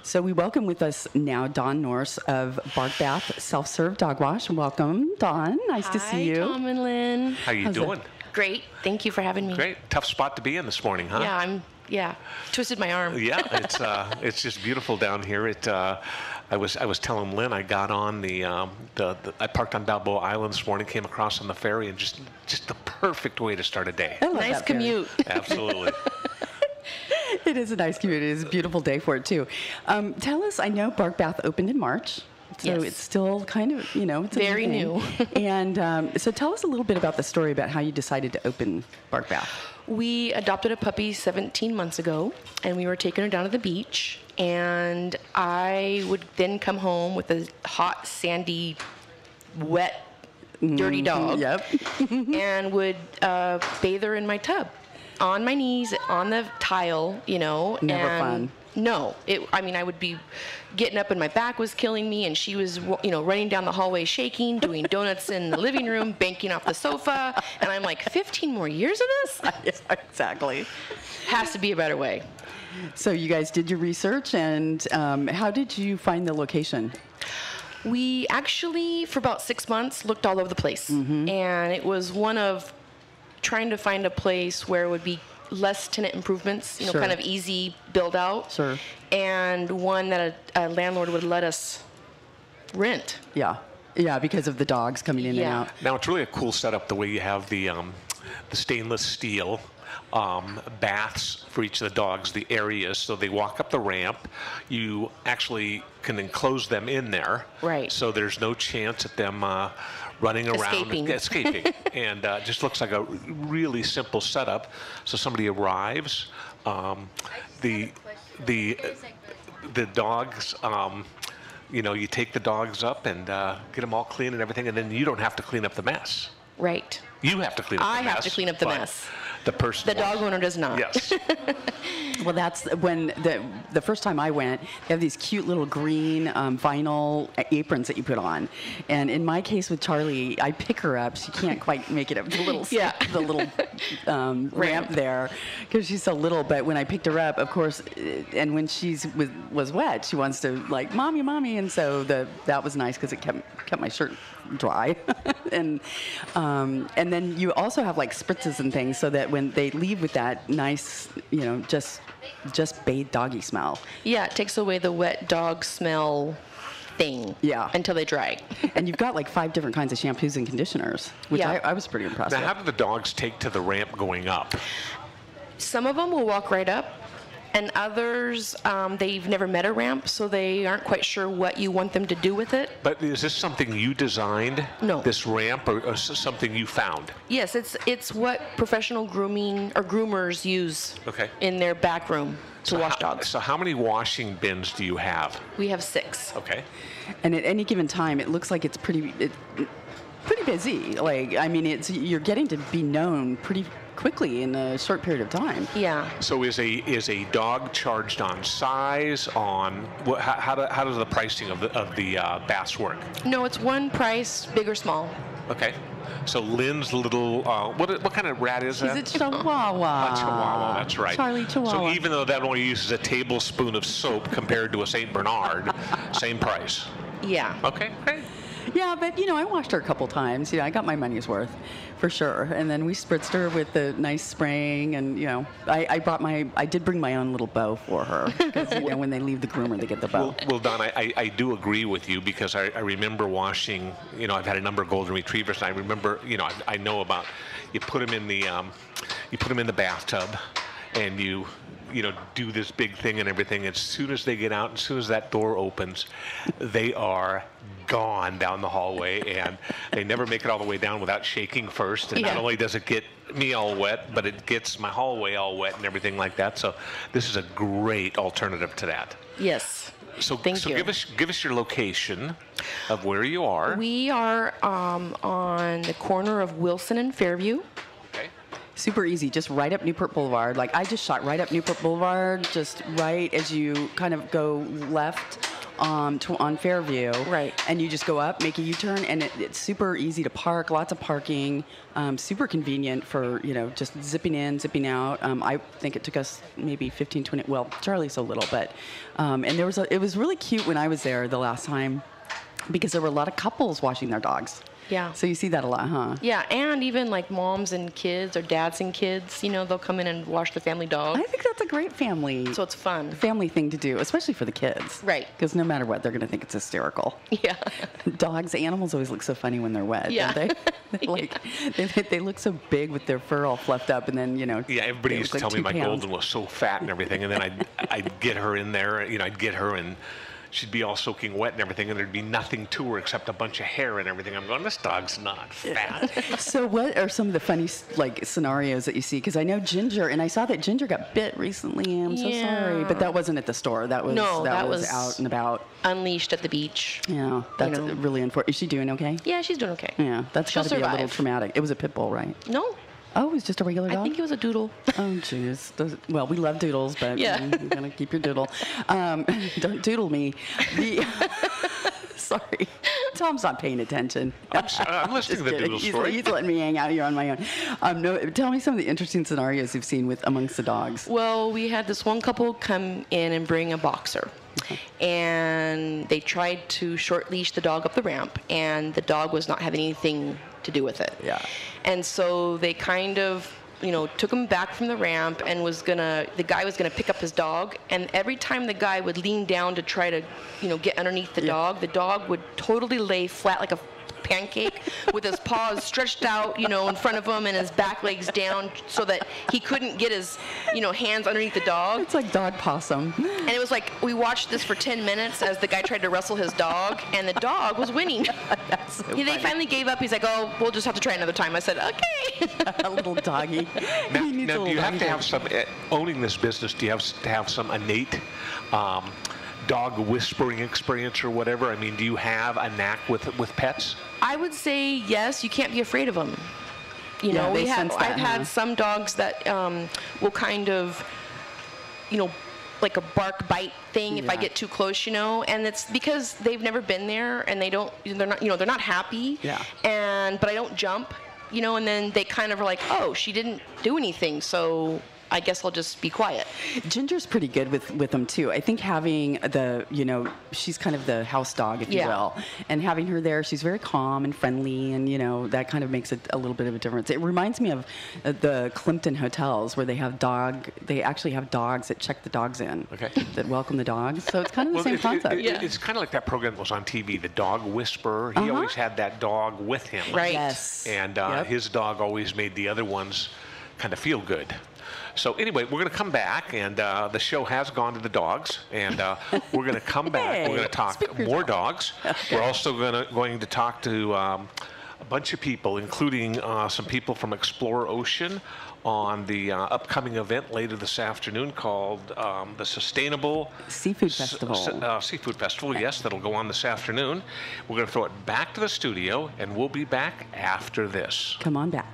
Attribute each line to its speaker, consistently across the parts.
Speaker 1: So we welcome with us now Dawn Norse of Bark Bath Self-Serve Dog Wash. Welcome, Dawn. Nice to see you.
Speaker 2: Hi, Tom and Lynn.
Speaker 3: How you doing?
Speaker 2: Great. Thank you for having me.
Speaker 3: Great. Tough spot to be in this morning, huh?
Speaker 2: Yeah, twisted my arm.
Speaker 3: Yeah, it's just beautiful down here. I was telling Lynn I got on I parked on Balboa Island this morning, came across on the ferry, and just the perfect way to start a day.
Speaker 2: Nice commute.
Speaker 3: Absolutely.
Speaker 1: It is a nice commute. It is a beautiful day for it too. Tell us. I know Bark Bath opened in March. So
Speaker 2: Yes.
Speaker 1: it's still kind of, it's a
Speaker 2: Very new.
Speaker 1: And so tell us a little bit about the story about how you decided to open Bark Bath.
Speaker 2: We adopted a puppy 17 months ago, and we were taking her down to the beach. And I would then come home with a hot, sandy, wet, dirty dog.
Speaker 1: Yep.
Speaker 2: And would bathe her in my tub, on my knees, on the tile,
Speaker 1: Never fun.
Speaker 2: No, I would be getting up and my back was killing me, and she was, running down the hallway shaking, doing donuts in the living room, banking off the sofa, and I'm like, 15 more years of this?
Speaker 1: Yes, exactly.
Speaker 2: Has to be a better way.
Speaker 1: So you guys did your research, and how did you find the location?
Speaker 2: We actually, for about 6 months, looked all over the place, and it was one of trying to find a place where it would be less tenant improvements,
Speaker 1: Sure.
Speaker 2: kind of easy build out.
Speaker 1: Sure.
Speaker 2: And one that a landlord would let us rent.
Speaker 1: Yeah, because of the dogs coming in and
Speaker 2: Yeah.
Speaker 1: out.
Speaker 3: Now it's really a cool setup the way you have the stainless steel baths for each of the dogs, the areas, so they walk up the ramp. You actually can enclose them in there.
Speaker 2: Right.
Speaker 3: So there's no chance at them running around, escaping. And just looks like a really simple setup. So somebody arrives, the dogs, you take the dogs up and get them all clean and everything, and then you don't have to clean up the mess.
Speaker 2: Right.
Speaker 3: You have to clean up the mess.
Speaker 2: I have to clean up the
Speaker 3: but
Speaker 2: mess.
Speaker 3: The person.
Speaker 2: The dog owner does not.
Speaker 3: Yes.
Speaker 1: Well, that's when the first time I went, they have these cute little green vinyl aprons that you put on. And in my case with Charlie, I pick her up. She can't quite make it up the little the little ramp there because she's so little. But when I picked her up, of course, and when was wet, she wants to like mommy, and so that was nice because it kept my shirt dry. and then you also have like spritzes and things so that when they leave with that nice, just bathed doggy smell.
Speaker 2: Yeah, it takes away the wet dog smell thing.
Speaker 1: Yeah.
Speaker 2: Until they dry.
Speaker 1: And you've got like 5 different kinds of shampoos and conditioners, which
Speaker 2: Yeah.
Speaker 1: I was pretty impressed
Speaker 3: Now,
Speaker 1: with.
Speaker 3: how do the dogs take to the ramp going up?
Speaker 2: Some of them will walk right up, and others, they've never met a ramp, so they aren't quite sure what you want them to do with it.
Speaker 3: But is this something you designed?
Speaker 2: No.
Speaker 3: This ramp, or something you found?
Speaker 2: Yes, it's what professional grooming or groomers use
Speaker 3: Okay.
Speaker 2: in their back room to wash dogs.
Speaker 3: So how many washing bins do you have?
Speaker 2: We have 6.
Speaker 3: Okay.
Speaker 1: And at any given time, it looks like it's pretty busy. Like, I mean, you're getting to be known pretty quickly in a short period of time.
Speaker 2: Yeah.
Speaker 3: So is a dog charged on size, on how does the pricing of the baths work?
Speaker 2: No, it's one price, big or small.
Speaker 3: Okay. So Lynn's little what kind of rat is that?
Speaker 1: Is it Chihuahua?
Speaker 3: A Chihuahua, that's right.
Speaker 1: Charlie Chihuahua.
Speaker 3: So even though that only uses a tablespoon of soap compared to a Saint Bernard, same price.
Speaker 2: Yeah.
Speaker 3: Okay, great.
Speaker 1: Yeah, but I washed her a couple times. I got my money's worth, for sure. And then we spritzed her with the nice spraying, and I did bring my own little bow for her because when they leave the groomer, they get the bow.
Speaker 3: Well, Don, I do agree with you because I remember washing. I've had a number of golden retrievers, and I remember. I know about. You put them in the bathtub, and you do this big thing and everything. As soon as they get out, as soon as that door opens, they are gone down the hallway, and they never make it all the way down without shaking first. And not only does it get me all wet, but it gets my hallway all wet and everything like that. So this is a great alternative to that.
Speaker 2: Yes.
Speaker 3: So
Speaker 2: Thank you.
Speaker 3: give us your location of where you are.
Speaker 2: We are on the corner of Wilson and Fairview.
Speaker 3: Okay.
Speaker 1: Super easy, just right up Newport Boulevard. Like I just shot right up Newport Boulevard, just right as you kind of go left on Fairview.
Speaker 2: Right.
Speaker 1: And you just go up, make a U-turn, and it's super easy to park. Lots of parking. Super convenient for just zipping in, zipping out. I think it took us maybe 15, 20. Well, Charlie's so little, but and it was really cute when I was there the last time because there were a lot of couples washing their dogs.
Speaker 2: Yeah.
Speaker 1: So you see that a lot, huh?
Speaker 2: Yeah, and even like moms and kids or dads and kids, they'll come in and wash the family dog.
Speaker 1: I think that's a great family
Speaker 2: family
Speaker 1: thing to do, especially for the kids.
Speaker 2: Right.
Speaker 1: Because no matter what, they're going to think it's hysterical.
Speaker 2: Yeah.
Speaker 1: Animals always look so funny when they're wet,
Speaker 2: Yeah.
Speaker 1: don't they? They look so big with their fur all fluffed up, and then,
Speaker 3: Yeah, everybody used to tell me my golden was so fat and everything, and then I'd get her in there, I'd get her and she'd be all soaking wet and everything, and there'd be nothing to her except a bunch of hair and everything. I'm going, this dog's not fat.
Speaker 1: So what are some of the funny scenarios that you see? Because I know Ginger, and I saw that Ginger got bit recently. I'm so sorry, but that wasn't at the store. That was that was out and about,
Speaker 2: unleashed at the beach.
Speaker 1: Yeah, that's really unfortunate. Is she doing okay?
Speaker 2: Yeah, she's doing okay.
Speaker 1: Yeah, that's got to be a little traumatic. It was a pit bull, right?
Speaker 2: No.
Speaker 1: Oh, it was just a regular dog?
Speaker 2: I think it was a doodle.
Speaker 1: Oh, jeez. Well, we love doodles, but
Speaker 2: yeah.
Speaker 1: You're going to keep your doodle. Don't doodle me. Sorry. Tom's not paying attention.
Speaker 3: I'm listening to the doodle story.
Speaker 1: He's letting me hang out here on my own. No, tell me some of the interesting scenarios you've seen amongst the dogs.
Speaker 2: Well, we had this one couple come in and bring a boxer. And they tried to short leash the dog up the ramp, and the dog was not having anything to do with it.
Speaker 1: Yeah.
Speaker 2: And so they kind of, took him back from the ramp and the guy was gonna pick up his dog, and every time the guy would lean down to try to, get underneath the dog would totally lay flat like a pancake with his paws stretched out, in front of him and his back legs down so that he couldn't get his, hands underneath the dog.
Speaker 1: It's like dog possum.
Speaker 2: And it was like, we watched this for 10 minutes as the guy tried to wrestle his dog, and the dog was winning. They finally gave up. He's like, oh, we'll just have to try another time. I said, okay.
Speaker 1: A little doggy.
Speaker 3: Now, do you have to have some, owning this business, do you have to have some innate dog whispering experience or whatever? I mean, do you have a knack with pets?
Speaker 2: I would say yes. You can't be afraid of them. I've had some dogs that will kind of, like a bark bite thing if I get too close, and it's because they've never been there and they're not happy.
Speaker 1: Yeah.
Speaker 2: But I don't jump, and then they kind of are like, oh, she didn't do anything, so I guess I'll just be quiet.
Speaker 1: Ginger's pretty good with them too. I think having she's kind of the house dog, if you will. And having her there, she's very calm and friendly, and that kind of makes it a little bit of a difference. It reminds me of the Climpton hotels where they actually have dogs that check the dogs in.
Speaker 3: Okay.
Speaker 1: That welcome the dogs. So it's kind of the same concept.
Speaker 3: It's kind of like that program that was on TV, the Dog Whisperer. He always had that dog with him.
Speaker 2: Right.
Speaker 1: Yes.
Speaker 3: And his dog always made the other ones kind of feel good. So anyway, we're going to come back, and the show has gone to the dogs, and we're going to come back. We're going to talk more dogs. We're also going to talk to a bunch of people, including some people from Explore Ocean on the upcoming event later this afternoon called the Sustainable
Speaker 1: Seafood Festival.
Speaker 3: Seafood Festival, yes, that'll go on this afternoon. We're going to throw it back to the studio, and we'll be back after this.
Speaker 1: Come on back.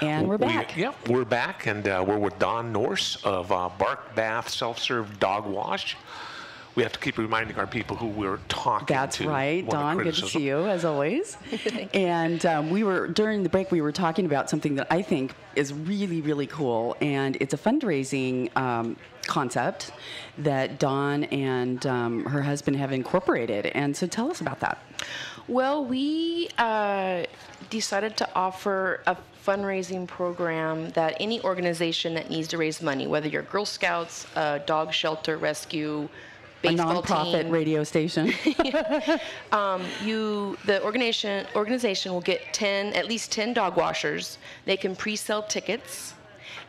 Speaker 1: And we're back.
Speaker 3: We're back, and we're with Don Norse of Bark Bath Self-Serve Dog Wash. We have to keep reminding our people who we're talking to.
Speaker 1: That's right. Don, good to see you, as always. And during the break, we were talking about something that I think is really, really cool, and it's a fundraising concept that Dawn and her husband have incorporated. And so tell us about that.
Speaker 2: Well, we decided to offer a fundraising program that any organization that needs to raise money, whether you're Girl Scouts, dog shelter, rescue, baseball
Speaker 1: a nonprofit
Speaker 2: team,
Speaker 1: radio station.
Speaker 2: The organization will get at least 10 dog washers. They can pre-sell tickets,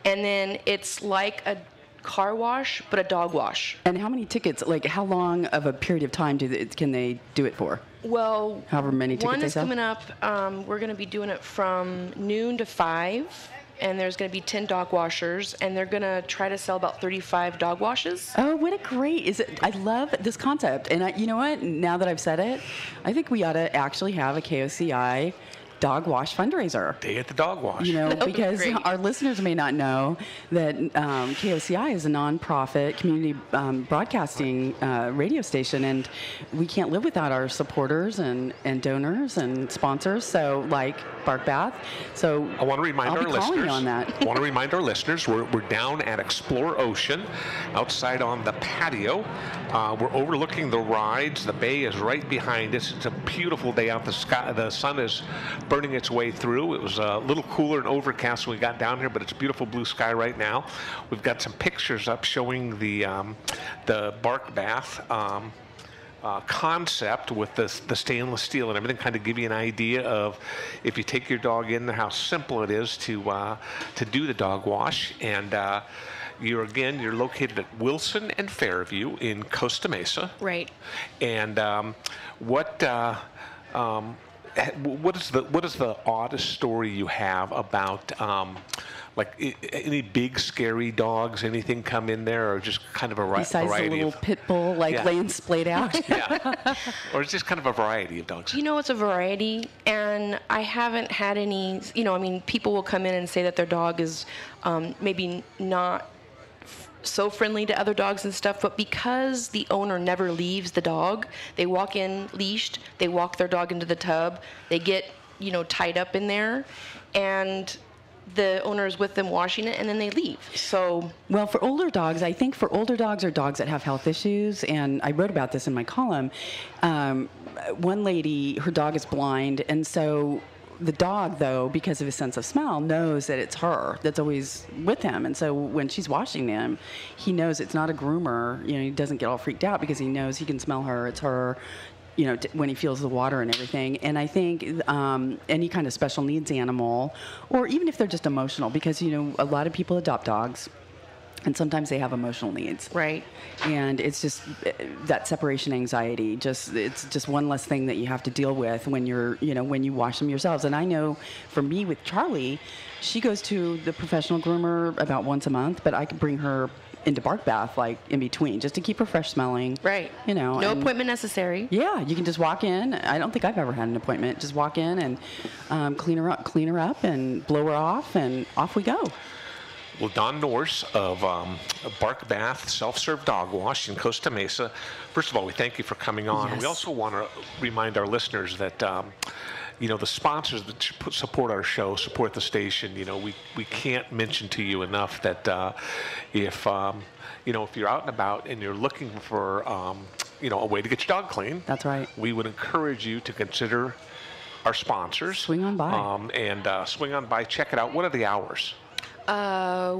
Speaker 2: and then it's like a car wash, but a dog wash.
Speaker 1: And how many tickets, like how long of a period of time can they do it for?
Speaker 2: Well,
Speaker 1: however many tickets
Speaker 2: one
Speaker 1: they
Speaker 2: is
Speaker 1: sell?
Speaker 2: coming up. We're going to be doing it from noon to 5, and there's going to be 10 dog washers, and they're going to try to sell about 35 dog washes.
Speaker 1: Oh, what a great, I love this concept. And you know what, now that I've said it, I think we ought to actually have a KOCI dog wash fundraiser.
Speaker 3: Day at the dog wash.
Speaker 1: You know,
Speaker 2: That would be
Speaker 1: because
Speaker 2: great.
Speaker 1: our listeners may not know that KOCI is a nonprofit community broadcasting radio station, and we can't live without our supporters and donors and sponsors. So, like Bark Bath. So
Speaker 3: I want to remind
Speaker 1: I'll
Speaker 3: our
Speaker 1: be calling
Speaker 3: listeners.
Speaker 1: you on that.
Speaker 3: I want to remind our listeners we're down at Explore Ocean, outside on the patio. We're overlooking the rides. The bay is right behind us. It's a beautiful day out. The sun is burning its way through. It was a little cooler and overcast when we got down here, but it's beautiful blue sky right now. We've got some pictures up showing the Bark Bath concept with the stainless steel and everything, kind of give you an idea of, if you take your dog in there, how simple it is to do the dog wash. And you're located at Wilson and Fairview in Costa Mesa.
Speaker 2: Right.
Speaker 3: And what is the oddest story you have about any big scary dogs? Anything come in there, or just kind of a
Speaker 1: Besides
Speaker 3: variety
Speaker 1: the little
Speaker 3: of,
Speaker 1: pit bull laying splayed out.
Speaker 3: yeah, or it's just kind of a variety of dogs?
Speaker 2: You know, it's a variety, and I haven't had any, people will come in and say that their dog is maybe not so friendly to other dogs and stuff, but because the owner never leaves the dog, they walk in leashed, they walk their dog into the tub, they get, tied up in there, and the owner is with them washing it, and then they leave. So,
Speaker 1: well, for older dogs, I think for older dogs or dogs that have health issues, and I wrote about this in my column, one lady, her dog is blind, and so the dog, though, because of his sense of smell, knows that it's her that's always with him. And so when she's washing him, he knows it's not a groomer. He doesn't get all freaked out because he knows he can smell her. It's her, when he feels the water and everything. And I think any kind of special needs animal, or even if they're just emotional, because, a lot of people adopt dogs. And sometimes they have emotional needs.
Speaker 2: right.
Speaker 1: And it's just that separation anxiety. It's just one less thing that you have to deal with when when you wash them yourselves. And I know for me with Charlie, she goes to the professional groomer about once a month, but I could bring her into Bark Bath in between just to keep her fresh smelling.
Speaker 2: Right. No appointment necessary.
Speaker 1: Yeah, you can just walk in. I don't think I've ever had an appointment. Just walk in and clean her up and blow her off, and off we go.
Speaker 3: Well, Don Norse of Bark Bath Self-Serve Dog Wash in Costa Mesa, first of all, we thank you for coming on.
Speaker 1: Yes.
Speaker 3: We also want to remind our listeners that, the sponsors that support our show, support the station, we can't mention to you enough that if you're out and about and you're looking for, a way to get your dog clean.
Speaker 1: That's right.
Speaker 3: We would encourage you to consider our sponsors.
Speaker 1: Swing on by.
Speaker 3: Swing on by. Check it out. What are the hours?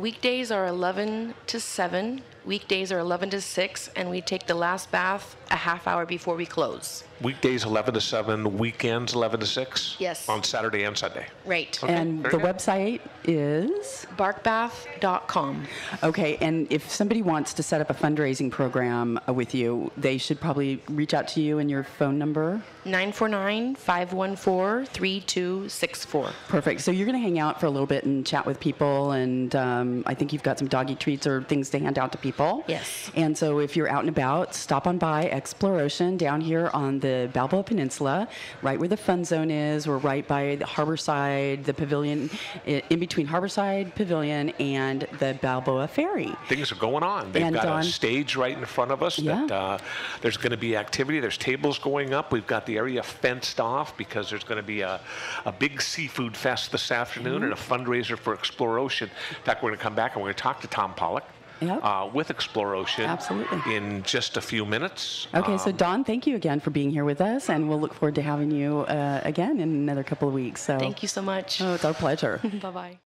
Speaker 2: Weekdays are 11 to 7. Weekdays are 11 to 6, and we take the last bath a half hour before we close.
Speaker 3: Weekdays 11 to 7, weekends 11 to 6?
Speaker 2: Yes.
Speaker 3: On Saturday and Sunday?
Speaker 2: Right.
Speaker 3: Okay,
Speaker 1: And the
Speaker 3: very good.
Speaker 1: website is?
Speaker 2: Barkbath.com.
Speaker 1: Okay, and if somebody wants to set up a fundraising program with you, they should probably reach out to you and your phone number?
Speaker 2: 949-514-3264.
Speaker 1: Perfect. So you're going to hang out for a little bit and chat with people, and I think you've got some doggy treats or things to hand out to people.
Speaker 2: Yes.
Speaker 1: And so if you're out and about, stop on by Explore Ocean down here on the Balboa Peninsula, right where the fun zone is. We're right by the Harborside, the pavilion, in between Harborside Pavilion and the Balboa Ferry.
Speaker 3: Things are going on. They've
Speaker 1: And
Speaker 3: got a stage right in front of us.
Speaker 1: Yeah.
Speaker 3: That there's going to be activity. There's tables going up. We've got the area fenced off because there's going to be a big seafood fest this afternoon and a fundraiser for Explore Ocean. In fact, we're going to come back and we're going to talk to Tom Pollock.
Speaker 1: Yep.
Speaker 3: With Explore Ocean.
Speaker 1: Absolutely.
Speaker 3: In just a few minutes.
Speaker 1: Okay, so Dawn, thank you again for being here with us, and we'll look forward to having you again in another couple of weeks. So
Speaker 2: Thank you so much.
Speaker 1: Oh, it's our pleasure.
Speaker 2: Bye-bye.